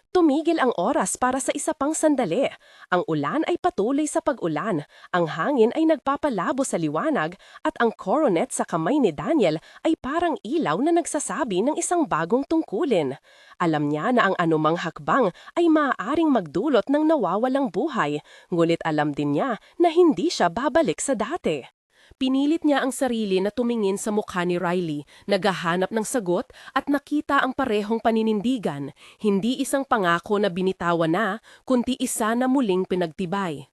Tumigil ang oras para sa isa pang sandali. Ang ulan ay patuloy sa pag-ulan, ang hangin ay nagpapalabo sa liwanag at ang coronet sa kamay ni Daniel ay parang ilaw na nagsasabi ng isang bagong tungkulin. Alam niya na ang anumang hakbang ay maaaring magdulot ng nawawalang buhay, ngunit alam din niya na hindi siya babalik sa dati. Pinilit niya ang sarili na tumingin sa mukha ni Riley, naghahanap ng sagot at nakita ang parehong paninindigan, hindi isang pangako na binitawan na, kundi isa na muling pinagtibay.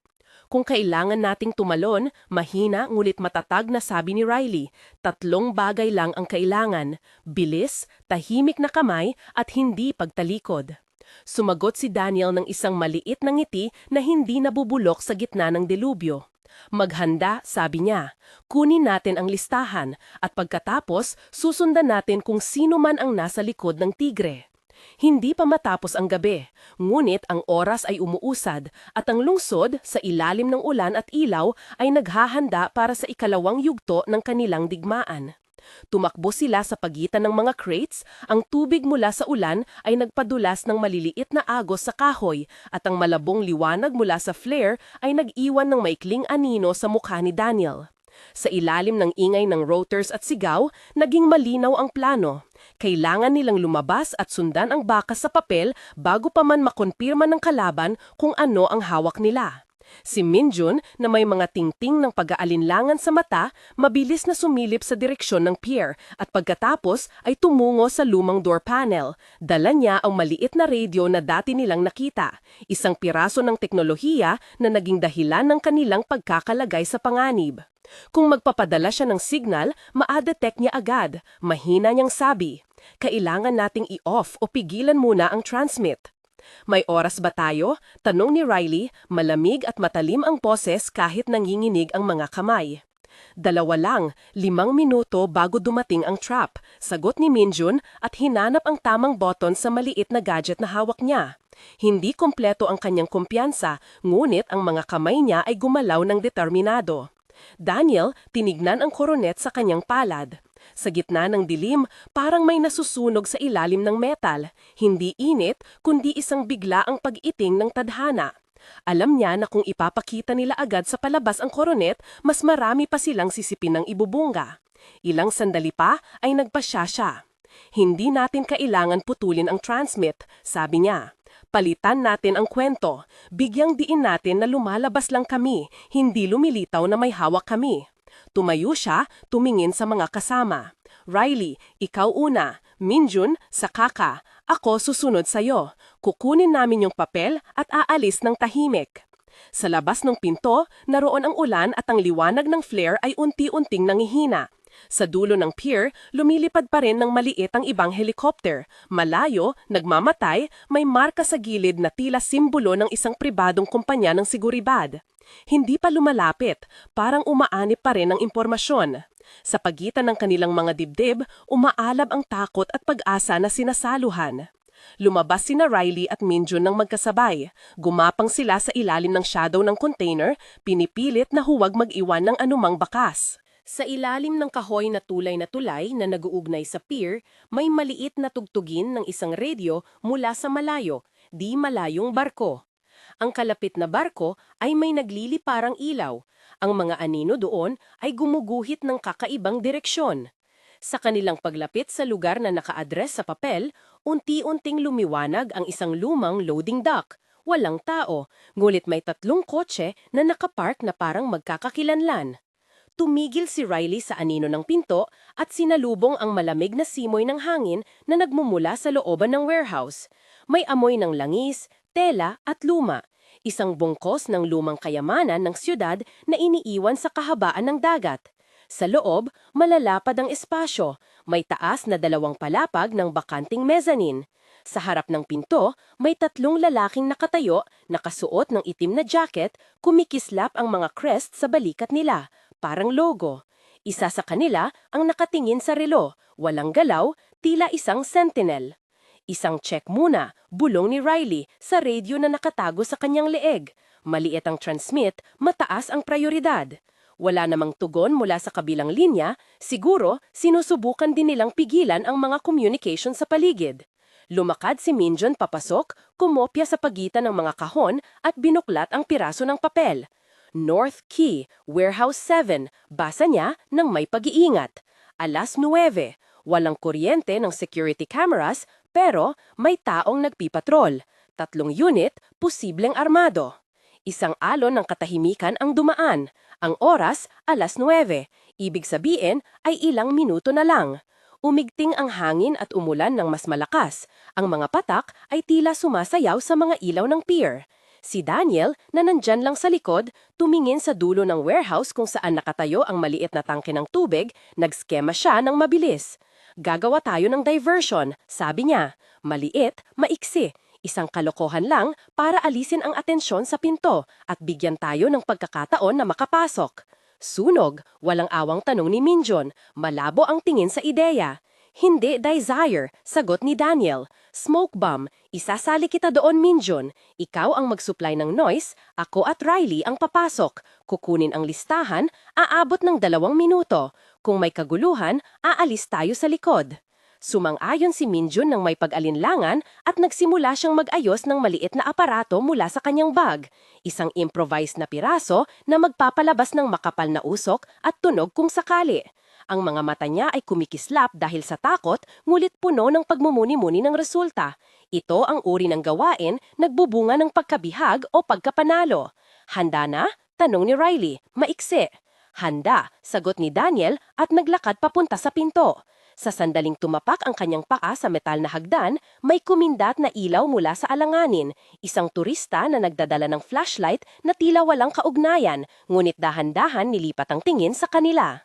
Kung kailangan nating tumalon, mahina ngulit matatag na sabi ni Riley, 3 bagay lang ang kailangan, bilis, tahimik na kamay at hindi pagtalikod. Sumagot si Daniel ng isang maliit na ngiti na hindi nabubulok sa gitna ng delubyo. Maghanda, sabi niya. Kunin natin ang listahan at pagkatapos susundan natin kung sino man ang nasa likod ng tigre. Hindi pa matapos ang gabi, ngunit ang oras ay umuusad at ang lungsod sa ilalim ng ulan at ilaw ay naghahanda para sa ikalawang yugto ng kanilang digmaan. Tumakbo sila sa pagitan ng mga crates, ang tubig mula sa ulan ay nagpadulas ng maliliit na agos sa kahoy at ang malabong liwanag mula sa flare ay nag-iwan ng maikling anino sa mukha ni Daniel. Sa ilalim ng ingay ng rotors at sigaw, naging malinaw ang plano. Kailangan nilang lumabas at sundan ang bakas sa papel bago pa man makonpirma ng kalaban kung ano ang hawak nila. Si Minjun, na may mga tingting ng pag-aalinlangan sa mata, mabilis na sumilip sa direksyon ng pier at pagkatapos ay tumungo sa lumang door panel. Dala niya ang maliit na radio na dati nilang nakita, isang piraso ng teknolohiya na naging dahilan ng kanilang pagkakalagay sa panganib. Kung magpapadala siya ng signal, ma-detect niya agad. Mahina niyang sabi, kailangan nating i-off o pigilan muna ang transmit. May oras ba tayo? Tanong ni Riley, malamig at matalim ang boses kahit nanginginig ang mga kamay. 2 lang, 5 minuto bago dumating ang trap, sagot ni Minjun at hinanap ang tamang button sa maliit na gadget na hawak niya. Hindi kompleto ang kanyang kumpiyansa, ngunit ang mga kamay niya ay gumalaw ng determinado. Daniel, tinignan ang koronet sa kanyang palad. Sa gitna ng dilim, parang may nasusunog sa ilalim ng metal. Hindi init, kundi isang biglaang pag-iting ng tadhana. Alam niya na kung ipapakita nila agad sa palabas ang koronet, mas marami pa silang sisipin ng ibubunga. Ilang sandali pa ay nagpasya siya. Hindi natin kailangan putulin ang transmit, sabi niya. Palitan natin ang kwento. Bigyang diin natin na lumalabas lang kami, hindi lumilitaw na may hawak kami. Tumayo siya, tumingin sa mga kasama. Riley, ikaw una. Minjun, saka ka. Ako susunod sa'yo. Kukunin namin yung papel at aalis ng tahimik. Sa labas ng pinto, naroon ang ulan at ang liwanag ng flare ay unti-unting nangihina. Sa dulo ng pier, lumilipad pa rin ng maliit ang ibang helicopter. Malayo, nagmamatay, may marka sa gilid na tila simbolo ng isang pribadong kumpanya ng seguridad. Hindi pa lumalapit, parang umaanip pa rin ang impormasyon. Sa pagitan ng kanilang mga dibdib, umaalab ang takot at pag-asa na sinasaluhan. Lumabas sina Riley at Minjun ng magkasabay. Gumapang sila sa ilalim ng shadow ng container, pinipilit na huwag mag-iwan ng anumang bakas. Sa ilalim ng kahoy na tulay na nag-uugnay sa pier, may maliit na tugtugin ng isang radio mula sa malayo, di malayong barko. Ang kalapit na barko ay may nagliliparang ilaw. Ang mga anino doon ay gumuguhit ng kakaibang direksyon. Sa kanilang paglapit sa lugar na naka-address sa papel, unti-unting lumiwanag ang isang lumang loading dock. Walang tao, ngulit may 3 kotse na nakapark na parang magkakakilanlan. Tumigil si Riley sa anino ng pinto at sinalubong ang malamig na simoy ng hangin na nagmumula sa looban ng warehouse. May amoy ng langis, tela at luma. Isang bungkos ng lumang kayamanan ng siyudad na iniiwan sa kahabaan ng dagat. Sa loob, malalapad ang espasyo. May taas na 2 palapag ng bakanting mezzanine. Sa harap ng pinto, may 3 lalaking nakatayo, nakasuot ng itim na jacket, kumikislap ang mga crest sa balikat nila. Parang logo. Isa sa kanila ang nakatingin sa relo, walang galaw, tila isang sentinel. Isang check muna, bulong ni Riley sa radio na nakatago sa kanyang leeg. Maliit ang transmit, mataas ang prioridad. Wala namang tugon mula sa kabilang linya, siguro sinusubukan din nilang pigilan ang mga communication sa paligid. Lumakad si Minjun papasok, kumopya sa pagitan ng mga kahon at binuklat ang piraso ng papel. North Key, Warehouse 7, basa niya ng may pag-iingat. 9:00, walang kuryente ng security cameras pero may taong nagpipatrol. 3 unit, posibleng armado. Isang alon ng katahimikan ang dumaan. Ang oras, 9:00. Ibig sabihin ay ilang minuto na lang. Umigting ang hangin at umulan ng mas malakas. Ang mga patak ay tila sumasayaw sa mga ilaw ng pier. Si Daniel, na nandyan lang sa likod, tumingin sa dulo ng warehouse kung saan nakatayo ang maliit na tangke ng tubig, nagskema siya ng mabilis. Gagawa tayo ng diversion, sabi niya. Maliit, maiksi. Isang kalokohan lang para alisin ang atensyon sa pinto at bigyan tayo ng pagkakataon na makapasok. Sunog, walang awang tanong ni Minjon, malabo ang tingin sa ideya. Hindi desire, sagot ni Daniel. Smoke bomb, isasali kita doon Minjon. Ikaw ang mag-supply ng noise, ako at Riley ang papasok. Kukunin ang listahan, aabot ng 2 minuto. Kung may kaguluhan, aalis tayo sa likod. Sumang-ayon si Minjun ng may pag-alinlangan at nagsimula siyang mag-ayos ng maliit na aparato mula sa kanyang bag. Isang improvised na piraso na magpapalabas ng makapal na usok at tunog kung sakali. Ang mga mata niya ay kumikislap dahil sa takot, ngulit puno ng pagmumuni-muni ng resulta. Ito ang uri ng gawain, nagbubunga ng pagkabihag o pagkapanalo. Handa na? Tanong ni Riley. Maiksi. Handa, sagot ni Daniel at naglakad papunta sa pinto. Sa sandaling tumapak ang kanyang paa sa metal na hagdan, may kumindat na ilaw mula sa alanganin, isang turista na nagdadala ng flashlight na tila walang kaugnayan, ngunit dahan-dahan nilipat ang tingin sa kanila.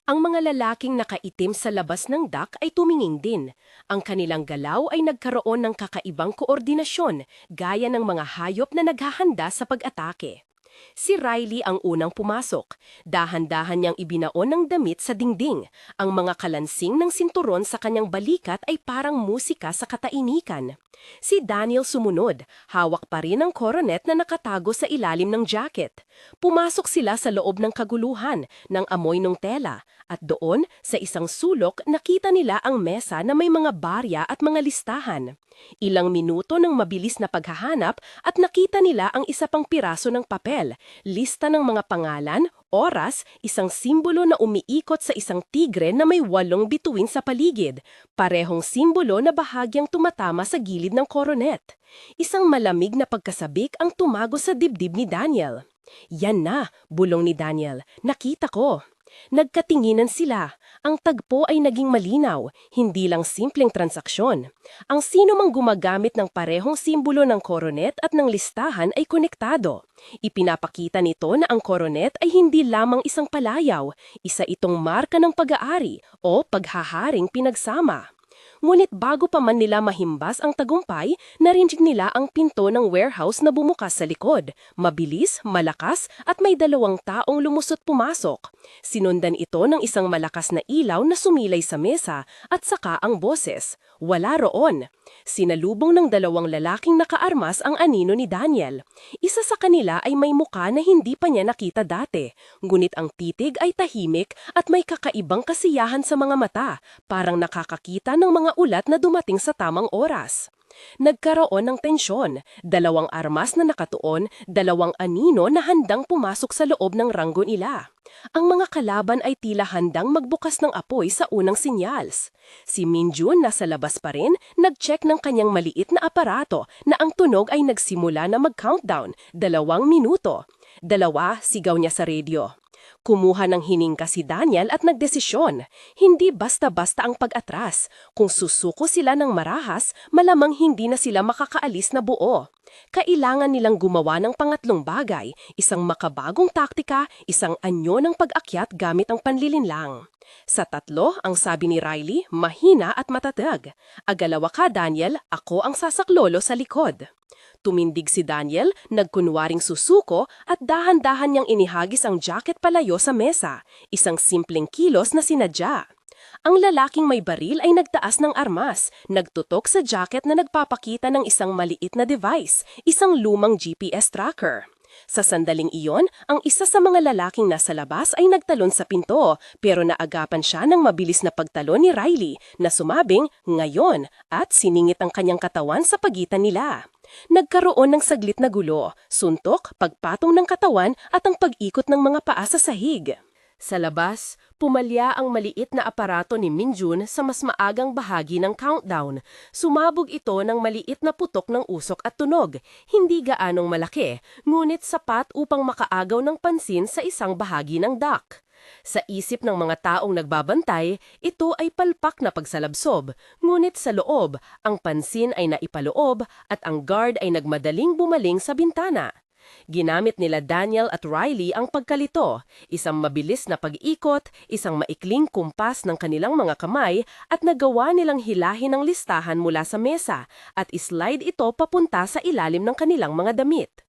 Ang mga lalaking nakaitim sa labas ng dock ay tumingin din. Ang kanilang galaw ay nagkaroon ng kakaibang koordinasyon, gaya ng mga hayop na naghahanda sa pag-atake. Si Riley ang unang pumasok. Dahan-dahan niyang ibinaon ng damit sa dingding. Ang mga kalansing ng sinturon sa kanyang balikat ay parang musika sa katainikan. Si Daniel sumunod, hawak pa rin ang coronet na nakatago sa ilalim ng jacket. Pumasok sila sa loob ng kaguluhan, ng amoy ng tela, at doon, sa isang sulok, nakita nila ang mesa na may mga barya at mga listahan. Ilang minuto ng mabilis na paghahanap at nakita nila ang isa pang piraso ng papel, lista ng mga pangalan, oras, isang simbolo na umiikot sa isang tigre na may 8 bituin sa paligid, parehong simbolo na bahagyang tumatama sa gilid ng coronet. Isang malamig na pagkasabik ang tumago sa dibdib ni Daniel. Yan na, bulong ni Daniel, nakita ko. Nagkatinginan sila. Ang tagpo ay naging malinaw, hindi lang simpleng transaksyon. Ang sino mang gumagamit ng parehong simbolo ng coronet at ng listahan ay konektado. Ipinapakita nito na ang coronet ay hindi lamang isang palayaw, isa itong marka ng pag-aari o paghaharing pinagsama. Ngunit bago pa man nila mahimbas ang tagumpay, narinig nila ang pinto ng warehouse na bumukas sa likod. Mabilis, malakas, at may 2 taong lumusot pumasok. Sinundan ito ng isang malakas na ilaw na sumilay sa mesa at saka ang boses. Wala roon. Sinalubong ng 2 lalaking nakaarmas ang anino ni Daniel. Isa sa kanila ay may muka na hindi pa niya nakita dati. Ngunit ang titig ay tahimik at may kakaibang kasiyahan sa mga mata, parang nakakakita ng mga ulat na dumating sa tamang oras. Nagkaroon ng tensyon, 2 armas na nakatuon, 2 anino na handang pumasok sa loob ng ranggo nila. Ang mga kalaban ay tila handang magbukas ng apoy sa unang sinyals. Si Minjun nasa labas pa rin, nag-check ng kanyang maliit na aparato na ang tunog ay nagsimula na mag-countdown, 2 minuto. 2, sigaw niya sa radio. Kumuha ng hiningka si Daniel at nagdesisyon. Hindi basta-basta ang pag-atras. Kung susuko sila ng marahas, malamang hindi na sila makakaalis na buo. Kailangan nilang gumawa ng pangatlong bagay, isang makabagong taktika, isang anyo ng pag-akyat gamit ang panlilinlang. Sa 3, ang sabi ni Riley, mahina at matatag. Agalawa ka, Daniel, ako ang sasaklolo sa likod. Tumindig si Daniel, nagkunwaring susuko at dahan-dahan niyang inihagis ang jacket palayo sa mesa, isang simpleng kilos na sinadya. Ang lalaking may baril ay nagtaas ng armas, nagtutok sa jacket na nagpapakita ng isang maliit na device, isang lumang GPS tracker. Sa sandaling iyon, ang isa sa mga lalaking nasa labas ay nagtalon sa pinto, pero naagapan siya ng mabilis na pagtalon ni Riley na sumabing, ngayon, at siningit ang kanyang katawan sa pagitan nila. Nagkaroon ng saglit na gulo, suntok, pagpatong ng katawan at ang pag-ikot ng mga paa sa sahig. Sa labas, pumalya ang maliit na aparato ni Minjun sa mas maagang bahagi ng countdown. Sumabog ito ng maliit na putok ng usok at tunog, hindi gaanong malaki, ngunit sapat upang makaagaw ng pansin sa isang bahagi ng dock. Sa isip ng mga taong nagbabantay, ito ay palpak na pagsalabsob, ngunit sa loob, ang pansin ay naipaloob at ang guard ay nagmadaling bumaling sa bintana. Ginamit nila Daniel at Riley ang pagkalito, isang mabilis na pag-ikot, isang maikling kumpas ng kanilang mga kamay at nagawa nilang hilahin ang listahan mula sa mesa at islide ito papunta sa ilalim ng kanilang mga damit.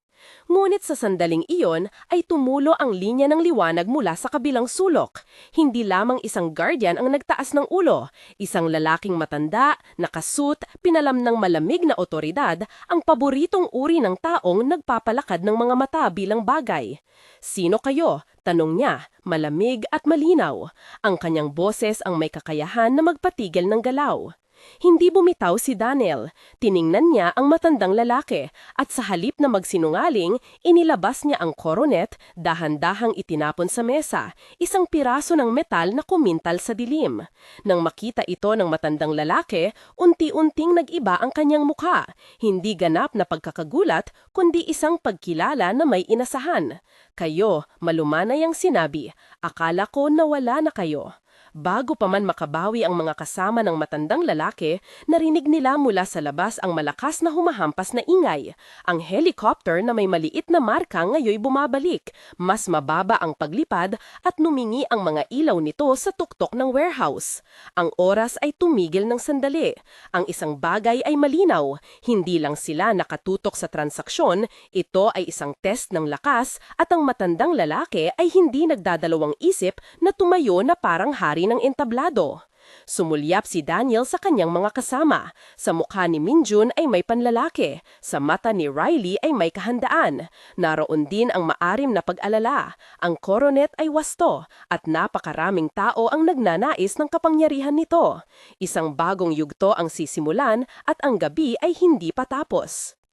Ngunit sa sandaling iyon ay tumulo ang linya ng liwanag mula sa kabilang sulok. Hindi lamang isang guardian ang nagtaas ng ulo, isang lalaking matanda, nakasuit, pinalam ng malamig na otoridad, ang paboritong uri ng taong nagpapalakad ng mga mata bilang bagay. "Sino kayo?" tanong niya, malamig at malinaw. Ang kanyang boses ang may kakayahan na magpatigil ng galaw. Hindi bumitaw si Daniel. Tiningnan niya ang matandang lalaki at sa halip na magsinungaling, inilabas niya ang coronet, dahan-dahang itinapon sa mesa, isang piraso ng metal na kumintal sa dilim. Nang makita ito ng matandang lalaki, unti-unting nag-iba ang kanyang mukha. Hindi ganap na pagkakagulat, kundi isang pagkilala na may inasahan. "Kayo," malumanay ang sinabi, "akala ko nawala na kayo." Bago pa man makabawi ang mga kasama ng matandang lalaki, narinig nila mula sa labas ang malakas na humahampas na ingay. Ang helicopter na may maliit na marka ngayoy bumabalik, mas mababa ang paglipad at numingi ang mga ilaw nito sa tuktok ng warehouse. Ang oras ay tumigil ng sandali. Ang isang bagay ay malinaw, hindi lang sila nakatutok sa transaksyon, ito ay isang test ng lakas at ang matandang lalaki ay hindi nagdadalawang isip na tumayo na parang hari ng entablado. Sumulyap si Daniel sa kanyang mga kasama. Sa mukha ni Minjun ay may panlalaki. Sa mata ni Riley ay may kahandaan. Naroon din ang maarim na pag-alala. Ang coronet ay wasto at napakaraming tao ang nagnanais ng kapangyarihan nito. Isang bagong yugto ang sisimulan at ang gabi ay hindi pa tapos.